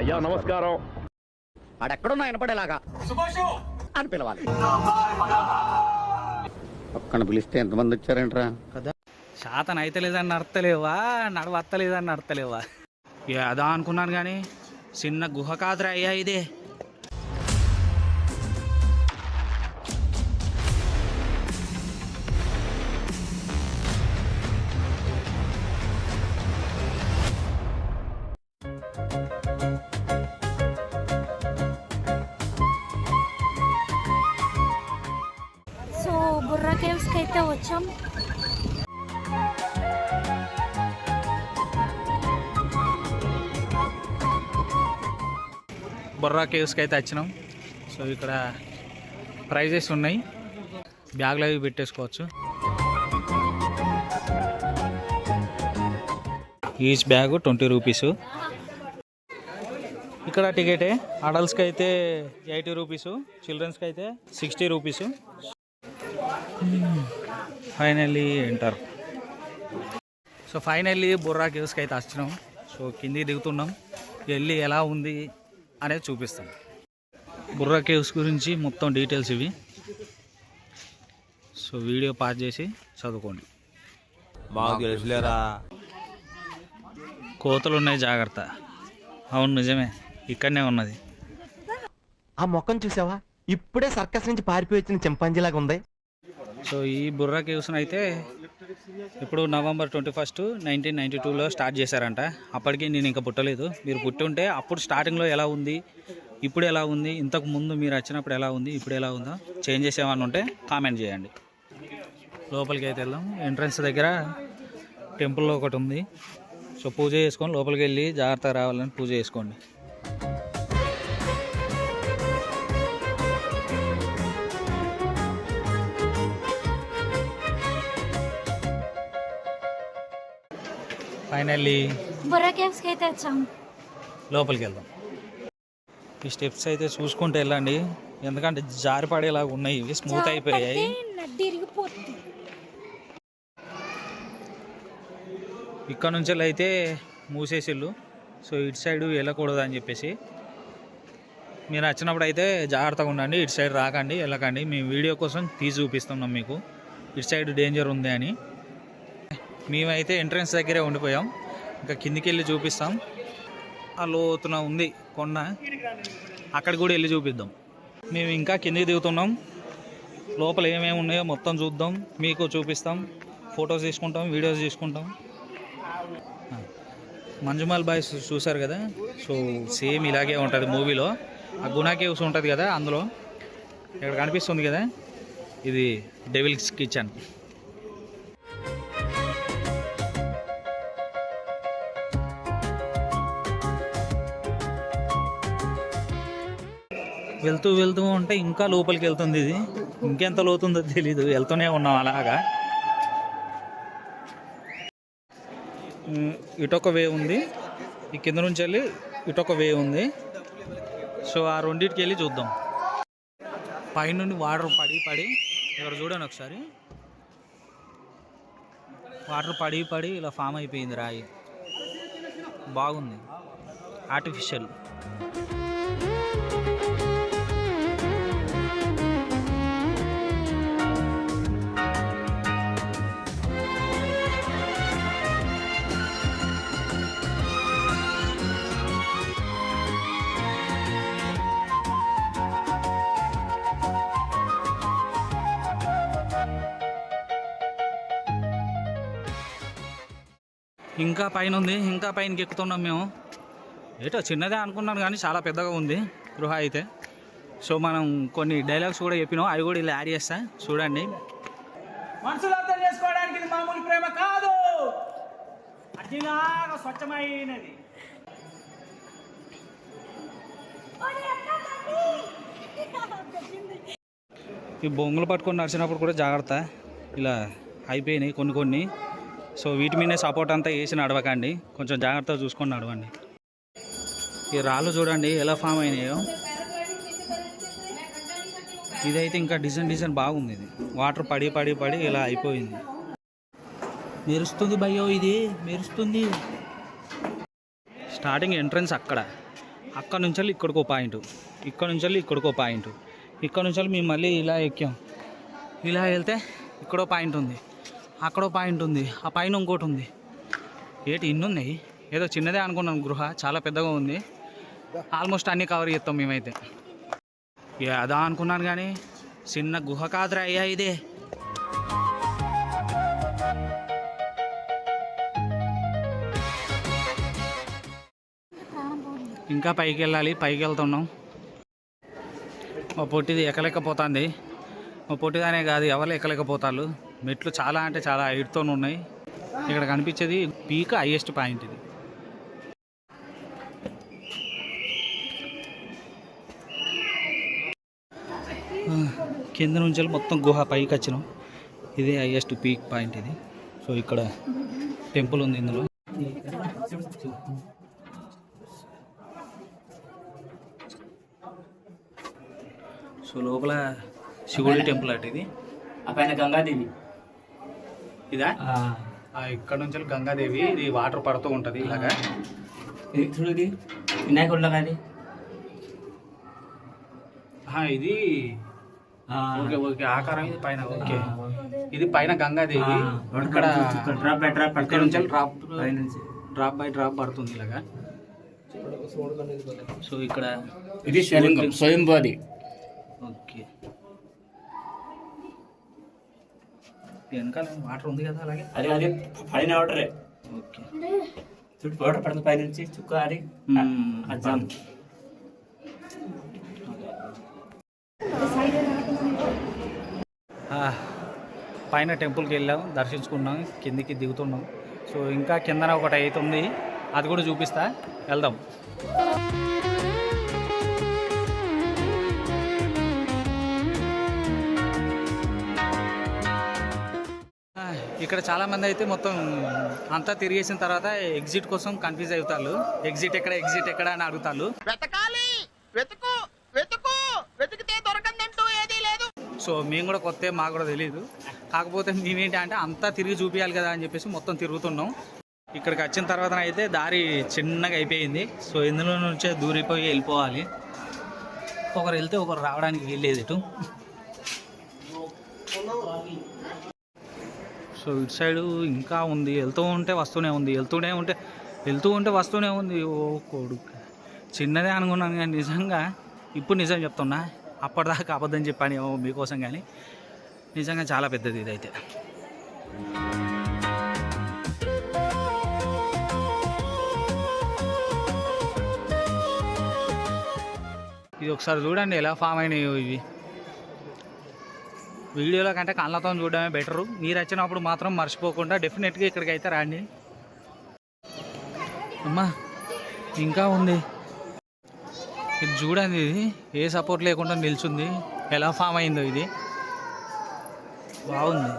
అయ్యా నమస్కారం. ఆడెక్కడున్నా వినపడేలాగా అని పిలవాలి. ఒక్కన పిలిస్తే ఎంతమంది వచ్చారంట్రా కదా. శాతం అయితే లేదని అర్థలేవా, నడవత్తలేదని అర్థలేవా? అదా అనుకున్నాను కానీ చిన్న గుహ కాదురా అయ్యా ఇదే. సో బుర్రా కేవ్స్కి అయితే వచ్చాం. బుర్రా కేవ్స్కి అయితే వచ్చినాం. సో ఇక్కడ ప్రైజెస్ ఉన్నాయి, బ్యాగ్లో అవి పెట్టేసుకోవచ్చు. Each bag 20 rupees. ఇక్కడ టికెటే అడల్ట్స్కి అయితే 80 రూపీసు, చిల్డ్రన్స్కి అయితే 60 rupees. Finally enter. So finally Burra కేవ్స్కి అయితే వచ్చినాం. సో కిందికి దిగుతున్నాం, వెళ్ళి ఎలా ఉంది అనేది చూపిస్తాం. బుర్రా కేవ్స్ గురించి మొత్తం డీటెయిల్స్ ఇవి. సో వీడియో పాజ్ చేసి చదువుకోండి. మాకు తెలుసులేరా, కోతలు ఉన్నాయి జాగ్రత్త. అవును నిజమే, ఇక్కడనే ఉన్నది. ఆ మొక్కను చూసావా? ఇప్పుడే సర్కస్ నుంచి పారిపోయి వచ్చిన చింపాంజీలాగా ఉంది. సో ఈ బుర్రా కేవ్స్ అయితే ఇప్పుడు నవంబర్ 21, 1992లో స్టార్ట్ చేశారంట. అప్పటికి నేను ఇంకా పుట్టలేదు. మీరు పుట్టి ఉంటే అప్పుడు స్టార్టింగ్లో ఎలా ఉంది, ఇప్పుడు ఎలా ఉంది, ఇంతకు ముందు మీరు వచ్చినప్పుడు ఎలా ఉంది, ఇప్పుడు ఎలా ఉందో చేంజెస్ ఏమన్నా ఉంటే కామెంట్ చేయండి. లోపలికి అయితే వెళ్దాం. ఎంట్రన్స్ దగ్గర టెంపుల్లో ఒకటి ఉంది. సో పూజ చేసుకొని లోపలికి వెళ్ళి జాగ్రత్తగా రావాలని పూజ చేసుకోండి. ఫైనల్లీ బుర్రా కేవ్స్కి అయితే వచ్చాం. లోపలికి వెళ్దాం. ఈ స్టెప్స్ అయితే చూసుకుంటూ వెళ్ళండి, ఎందుకంటే జారి పడేలాగా ఉన్నాయి. ఇవి స్మూత్ అయిపోయాయి. ఇక్కడ నుంచి అయితే మూసేసిళ్ళు. సో ఇటు సైడ్ వెళ్ళకూడదు అని చెప్పేసి మీరు వచ్చినప్పుడు అయితే జాగ్రత్తగా ఉండండి. ఇటు సైడ్ రాకండి, వెళ్ళకండి. మేము వీడియో కోసం తీసి చూపిస్తున్నాం మీకు ఇటు సైడ్ డేంజర్ ఉంది అని. మేమైతే ఎంట్రన్స్ దగ్గరే ఉండిపోయాం. ఇంకా కిందికి వెళ్ళి చూపిస్తాం. ఆ లోతున ఉంది కొండ, అక్కడికి కూడా వెళ్ళి చూపిద్దాం. మేము ఇంకా కిందికి దిగుతున్నాం. లోపల ఏమేమి ఉన్నాయో మొత్తం చూద్దాం, మీకు చూపిస్తాం. ఫొటోస్ తీసుకుంటాం, వీడియోస్ తీసుకుంటాం. మంజుమాల్ బాయ్స్ చూసారు కదా, సో సేమ్ ఇలాగే ఉంటుంది మూవీలో. ఆ గుణా కేవ్స్ ఉంటుంది కదా, అందులో ఇక్కడ కనిపిస్తుంది కదా, ఇది డెవిల్స్ కిచెన్. వెళ్తూ వెళ్తూ ఉంటే ఇంకా లోపలికి వెళ్తుంది. ఇది ఇంకెంత లోతుందో తెలీదు, వెళ్తూనే ఉన్నాం అలాగా. ఇటొక వే ఉంది, ఈ కింద నుంచి వెళ్ళి ఇటొక వే ఉంది. సో ఆ రెండింటికి వెళ్ళి చూద్దాం. పైనుండి వాటర్ పడి పడి ఇక్కడ చూడండి ఒకసారి, వాటర్ పడి పడి ఇలా ఫామ్ అయిపోయింది రాయి. బాగుంది, ఆర్టిఫిషియల్. ఇంకా పైన ఉంది, ఇంకా పైనకి ఎక్కుతున్నాం మేము. ఏటో చిన్నదే అనుకున్నాను కానీ చాలా పెద్దగా ఉంది గృహ అయితే. సో మనం కొన్ని డైలాగ్స్ కూడా చెప్పినాం, అవి కూడా ఇలా యాడ్ చేస్తా చూడండి. మనసులో అర్థం చేసుకోవడానికి ఇది మామూలు ప్రేమ కాదు, అగ్నిలాగా స్వచ్ఛమైనది. ఈ బొంగులు పట్టుకొని నడిచినప్పుడు కూడా జాగ్రత్త, ఇలా అయిపోయినాయి కొన్ని కొన్ని. సో వీటి మీదే సపోర్ట్ అంతా వేసి నడవకండి, కొంచెం జాగ్రత్తగా చూసుకొని నడవండి. ఈ రాళ్ళు చూడండి ఎలా ఫామ్ అయినాయో. ఇదైతే ఇంకా డిజైన్ బాగుంది. ఇది వాటర్ పడి పడి పడి ఇలా అయిపోయింది. మెరుస్తుంది భయ్యో, ఇది మెరుస్తుంది. స్టార్టింగ్ ఎంట్రన్స్ అక్కడ, అక్కడ నుంచి ఇక్కడికో పాయింట్, ఇక్కడ నుంచి ఇక్కడికో పాయింట్, ఇక్కడ నుంచి మేము మళ్ళీ ఇలా ఎక్కాం. ఇలా వెళ్తే ఇక్కడో పాయింట్ ఉంది, అక్కడో పాయింట్ ఉంది, ఆ పైన ఇంకోటి ఉంది. ఏంటి ఇన్ని ఉన్నాయి? ఏదో చిన్నదే అనుకున్నాను గృహ, చాలా పెద్దగా ఉంది. ఆల్మోస్ట్ అన్నీ కవర్ చేస్తాం మేమైతే. అదా అనుకున్నాను కానీ చిన్న గుహ కాదురా అయ్యా ఇదే. ఇంకా పైకి వెళ్ళాలి, పైకి వెళ్తున్నాం. మా పొట్టిది ఎక్కలేకపోతుంది. మా పొట్టిదానే కాదు, ఎవరు ఎక్కలేకపోతారు. మెట్లు చాలా అంటే చాలా హైట్తో ఉన్నాయి. ఇక్కడ కనిపించేది పీక్ హైయెస్ట్ పాయింట్ ఇది. కింద నుంచి మొత్తం గుహ పైకి వచ్చినాం. ఇదే హైయెస్ట్ పీక్ పాయింట్ ఇది. సో ఇక్కడ టెంపుల్ ఉంది ఇందులో. సో లోపల శివుడి టెంపుల్ అటు ఇది. ఆ పైన గంగాదేవి. ఇదా ఇక్కడ నుంచి గంగాదేవి. ఇది వాటర్ పడుతూ ఉంటుంది ఇలాగా. ఇది చూడు, వినాయకుడిలో కానీ ఇది ఓకే ఓకే ఆకారం ఇది పైన. ఓకే ఇది పైన గంగాదేవి. ఇక్కడ ఇక్కడ నుంచి డ్రాప్ బై డ్రాప్ పడుతుంది ఇలాగా. సో ఇక్కడ ఇది శివలింగం, స్వయంభూది. ఓకే వెనకాల వాటర్ ఉంది కదా అలాగే. అదే అదే పైన వాటరే. ఓకే చుట్టూ వాటర్ పడుతుంది పైనుంచి చుక్క అది అజ్జాం. పైన టెంపుల్కి వెళ్ళాం, దర్శించుకున్నాం, కిందికి దిగుతున్నాం. సో ఇంకా కిందన ఒకటి అవుతుంది, అది కూడా చూపిస్తా, వెళ్దాం. ఇక్కడ చాలామంది అయితే మొత్తం అంతా తిరిగేసిన తర్వాత ఎగ్జిట్ కోసం కన్ఫ్యూజ్ అవుతారు. ఎగ్జిట్ ఎక్కడ అని అడుగుతారు. సో మేము కూడా కొత్త, మాకు కూడా తెలియదు. కాకపోతే మేమేంటి అంటే అంతా తిరిగి చూపించాలి కదా అని చెప్పేసి మొత్తం తిరుగుతున్నాం. ఇక్కడికి వచ్చిన తర్వాత అయితే దారి చిన్నగా అయిపోయింది. సో ఇందులో నుంచే దూరిపోయి వెళ్ళిపోవాలి. ఒకరు వెళ్తే ఒకరు రావడానికి వీల్లేదు ఇటు. సో ఇటు సైడు ఇంకా ఉంది, వెళ్తూ ఉంటే వస్తూనే ఉంది, వెళ్తూ ఉంటే వస్తూనే ఉంది. ఓ కొడుకు, చిన్నదే అనుకున్నాను కానీ నిజంగా ఇప్పుడు నిజం చెప్తున్నా, అప్పటిదాకా అబద్ధం చెప్పాను మీకోసం, కానీ నిజంగా చాలా పెద్దది ఇదైతే. ఇది ఒకసారి చూడండి ఎలా ఫామ్ అయినాయో ఇవి. వీడియోలో కంటే కళ్ళతో చూడడమే బెటరు. మీరు వచ్చినప్పుడు మాత్రం మర్చిపోకుండా డెఫినెట్గా ఇక్కడికి అయితే రండి. అమ్మా ఇంకా ఉంది ఇది చూడండి. ఇది ఏ సపోర్ట్ లేకుండా నిల్చుంది, ఎలా ఫామ్ అయిందో ఇది. బాగుంది.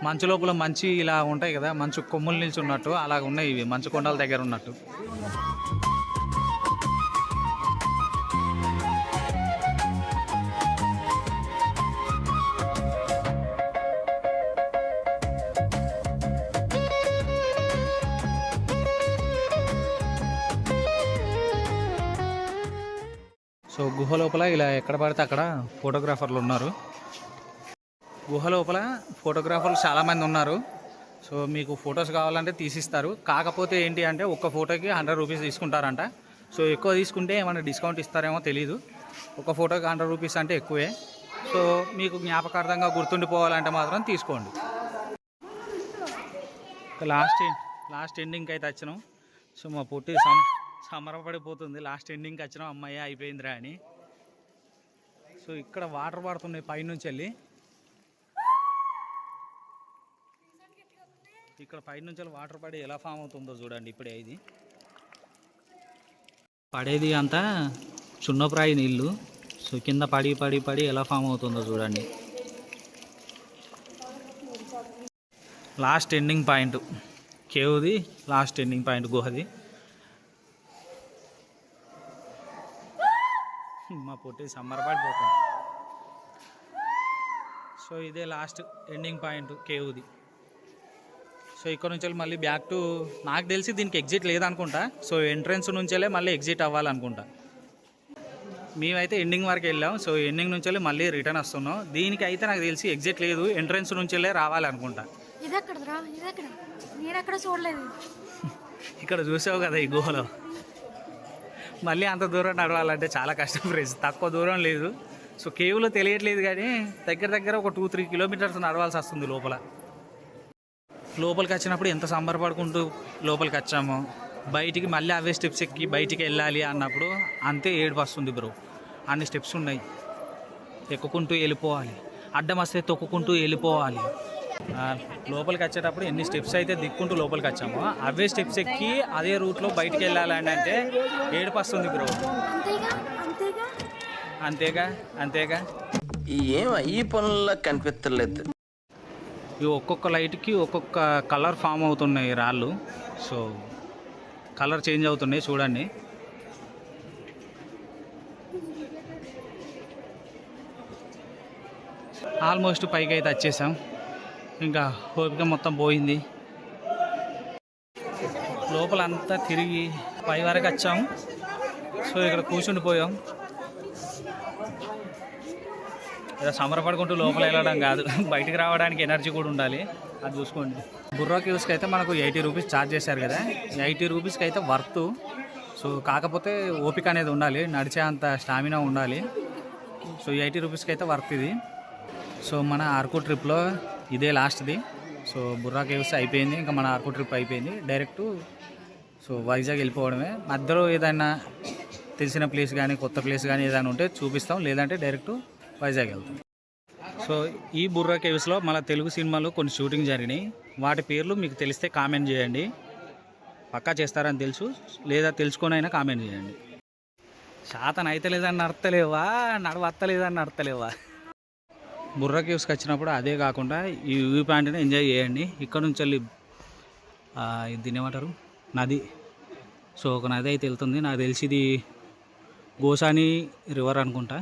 మంచు లోపల మంచి ఇలా ఉంటాయి కదా, మంచు కొమ్ములు నిల్చున్నట్టు అలాగ ఉన్నాయి ఇవి, మంచు కొండల దగ్గర ఉన్నట్టు. సో గుహ లోపల ఇలా ఎక్కడ పడితే అక్కడ ఫోటోగ్రాఫర్లు ఉన్నారు. గుహ లోపల ఫోటోగ్రాఫర్లు చాలామంది ఉన్నారు. సో మీకు ఫొటోస్ కావాలంటే తీసిస్తారు. కాకపోతే ఏంటి అంటే ఒక్క ఫోటోకి 100 రూపీస్ తీసుకుంటారంట. సో ఎక్కువ తీసుకుంటే ఏమైనా డిస్కౌంట్ ఇస్తారేమో తెలీదు. ఒక ఫోటోకి 100 రూపీస్ అంటే ఎక్కువే. సో మీకు జ్ఞాపకార్థంగా గుర్తుండిపోవాలంటే మాత్రం తీసుకోండి. లాస్ట్ ఎండింగ్కి అయితే వచ్చినాం. సో మా పొట్టి సమరపడిపోతుంది. లాస్ట్ ఎండింగ్కి వచ్చినాం, అమ్మాయి అయిపోయిందిరా అని. సో ఇక్కడ వాటర్ పడుతున్నాయి పైనుంచి వెళ్ళి. ఇక్కడ పైనుంచి వాటర్ పడి ఎలా ఫామ్ అవుతుందో చూడండి. ఇప్పుడే ఇది పడేది అంతా చున్నప్రాయి నీళ్ళు. సో కింద పడి పడి పడి ఎలా ఫామ్ అవుతుందో చూడండి. లాస్ట్ ఎండింగ్ పాయింట్ కేవ్ది, లాస్ట్ ఎండింగ్ పాయింట్ గుహది. మా పొట్టి సమ్మరపడిపోతుంది. సో ఇదే లాస్ట్ ఎండింగ్ పాయింట్ కేవ్ది. సో ఇక్కడ నుంచి మళ్ళీ బ్యాక్ టు, నాకు తెలిసి దీనికి ఎగ్జిట్ లేదనుకుంటా. సో ఎంట్రన్స్ నుంచెలే మళ్ళీ ఎగ్జిట్ అవ్వాలనుకుంటా. మేమైతే ఎండింగ్ వరకు వెళ్ళాం. సో ఎండింగ్ నుంచి మళ్ళీ రిటర్న్ వస్తున్నాం. దీనికి అయితే నాకు తెలిసి ఎగ్జిట్ లేదు, ఎంట్రన్స్ నుంచెలే రావాలనుకుంటా. ఇది ఎక్కడరా, ఇది ఎక్కడ, నేను ఎక్కడ చూడలేదు. ఇక్కడ చూసావు కదా ఈ గుహలో, మళ్ళీ అంత దూరం నడవాలంటే చాలా కష్టం ఫ్రెండ్స్. తక్కువ దూరం లేదు. సో కేవ్లో తెలియట్లేదు కానీ దగ్గర ఒక 2-3 కిలోమీటర్స్ నడవాల్సి వస్తుంది లోపల. లోపలికి వచ్చినప్పుడు ఎంత సంబరపడుకుంటూ లోపలికి వచ్చామో, బయటికి మళ్ళీ అవే స్టెప్స్ ఎక్కి బయటికి వెళ్ళాలి అన్నప్పుడు అంతే ఏడుపు వస్తుంది బ్రో. అన్ని స్టెప్స్ ఉన్నాయి, ఎక్కుకుంటూ వెళ్ళిపోవాలి, అడ్డం వస్తే తొక్కుకుంటూ వెళ్ళిపోవాలి. లోపలికి వచ్చేటప్పుడు ఎన్ని స్టెప్స్ అయితే దిక్కుంటూ లోపలికి వచ్చామో అవే స్టెప్స్ ఎక్కి అదే రూట్లో బయటికి వెళ్ళాలని అంటే ఏడుపు వస్తుంది బ్రో. అంతేగా ఈ పనుల్లో కనిపించలేదు. ఈ ఒక్కొక్క లైట్కి ఒక్కొక్క కలర్ ఫామ్ అవుతున్నాయి రాళ్ళు. సో కలర్ చేంజ్ అవుతున్నాయి చూడండి. ఆల్మోస్ట్ పైకి అయితే వచ్చేసాం. ఇంకా ఓపిక మొత్తం పోయింది. లోపలంతా తిరిగి పై వరకు వచ్చాము. సో ఇక్కడ కూర్చుండిపోయాం. ఇలా సంబరపడుకుంటూ లోపల వెళ్ళడం కాదు, బయటికి రావడానికి ఎనర్జీ కూడా ఉండాలి. అది చూసుకోండి. బుర్రా కేవ్స్కి అయితే మనకు 80 రూపీస్ ఛార్జ్ చేశారు కదా. 80 రూపీస్కి అయితే వర్త్. సో కాకపోతే ఓపిక అనేది ఉండాలి, నడిచే అంత స్టామినా ఉండాలి. సో 80 రూపీస్కి అయితే వర్త్ ఇది. సో మన అరకు ట్రిప్లో ఇదే లాస్ట్ది. సో బుర్రా కేవ్స్ అయిపోయింది, ఇంకా మన అరకు ట్రిప్ అయిపోయింది. డైరెక్ట్ సో వైజాగ్ వెళ్ళిపోవడమే. మధ్యలో ఏదైనా తెలిసిన ప్లేస్ కానీ కొత్త ప్లేస్ కానీ ఏదైనా ఉంటే చూపిస్తాం, లేదంటే డైరెక్ట్ వైజాగ్ వెళ్తాం. సో ఈ బుర్రా కేవ్స్లో మన తెలుగు సినిమాలో కొన్ని షూటింగ్ జరిగినాయి. వాటి పేర్లు మీకు తెలిస్తే కామెంట్ చేయండి. పక్కా చేస్తారని తెలుసు, లేదా తెలుసుకొనైనా కామెంట్ చేయండి. శాతం అయితే లేదని నడతలేవా, నడవత్తలేదని నడతలేవా. బుర్రా కేవ్స్కి వచ్చినప్పుడు అదే కాకుండా ఈ వ్యూ పాయింట్ని ఎంజాయ్ చేయండి. ఇక్కడ నుంచి వెళ్ళి దీన్ని ఏమంటారు, నది. సో ఒక నది అయితే వెళ్తుంది, నాకు తెలిసి ఇది గోసాని రివర్ అనుకుంటా.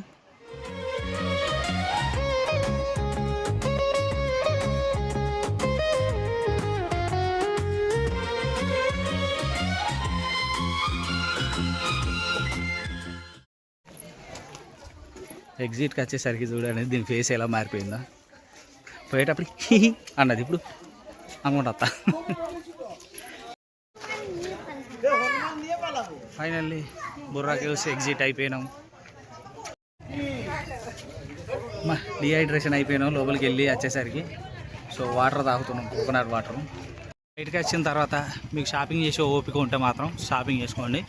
ఎగ్జిట్కి వచ్చేసరికి చూడండి దీని ఫేస్ ఎలా మారిపోయిందా. పోయేటప్పుడు అన్నది, ఇప్పుడు అనుకుంటా అత్త. ఫైనల్లీ బుర్రా కేవ్స్ ఎగ్జిట్ అయిపోయినాం. డిహైడ్రేషన్ అయిపోయినాం లోపలికి వెళ్ళి వచ్చేసరికి. సో వాటర్ తాగుతున్నాం, కోకోనట్ వాటర్. బయటకు వచ్చిన తర్వాత మీకు షాపింగ్ చేసే ఓపిక ఉంటే మాత్రం షాపింగ్ చేసుకోండి.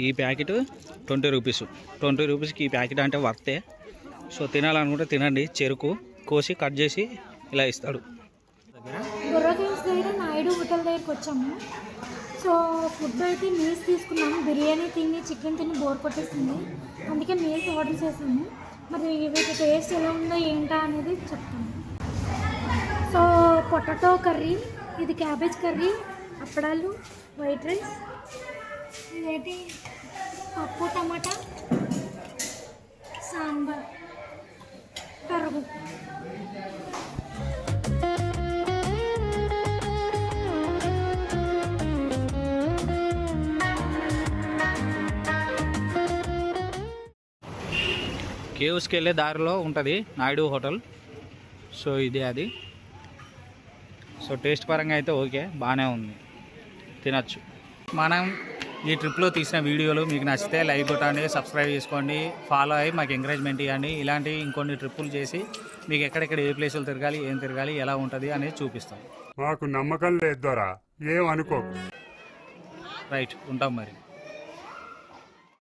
ఈ ప్యాకెట్ 20 రూపీస్. 20 రూపీస్కి ఈ ప్యాకెట్ అంటే వర్తే. సో తినాలనుకుంటే తినండి. చెరుకు కోసి కట్ చేసి ఇలా ఇస్తాడు. బుర్రా కేవ్స్ దగ్గర నాయుడు హోటల్ దగ్గరికి వచ్చాము. సో ఫుడ్ అయితే మీల్స్ తీసుకున్నాము. బిర్యానీ తిని చికెన్ తిని బోర్ కొట్టేస్తుంది, అందుకే మీల్స్ ఆర్డర్ చేసాము. మరి వీటి టేస్ట్ ఎలా ఉందో ఏంటా అనేది చెప్తాము. సో పొటాటో కర్రీ, ఇది క్యాబేజ్ కర్రీ, అప్పడాలు, వైట్ రైస్, ఇదేంటి పప్పు టమాటా, సాంబార్, పెరుగు. కేవ్స్కి వెళ్ళే దారిలో ఉంటుంది నాయుడు హోటల్. సో ఇదే అది. సో టేస్ట్ పరంగా అయితే ఓకే, బాగానే ఉంది, తినచ్చు. మనం ఈ ట్రిప్లో తీసిన వీడియోలు మీకు నచ్చితే లైక్ కొట్టండి, సబ్స్క్రైబ్ చేసుకోండి, ఫాలో అయ్యి మాకు ఎంకరేజ్మెంట్ ఇవ్వండి. ఇలాంటి ఇంకొన్ని ట్రిప్పులు చేసి మీకు ఎక్కడెక్కడ ఏ ప్లేసులు తిరగాలి, ఏం తిరగాలి, ఎలా ఉంటుంది అనేది చూపిస్తాం. మాకు నమ్మకం లేదు దొరా, ఏమనుకో. రైట్, ఉంటాం మరి.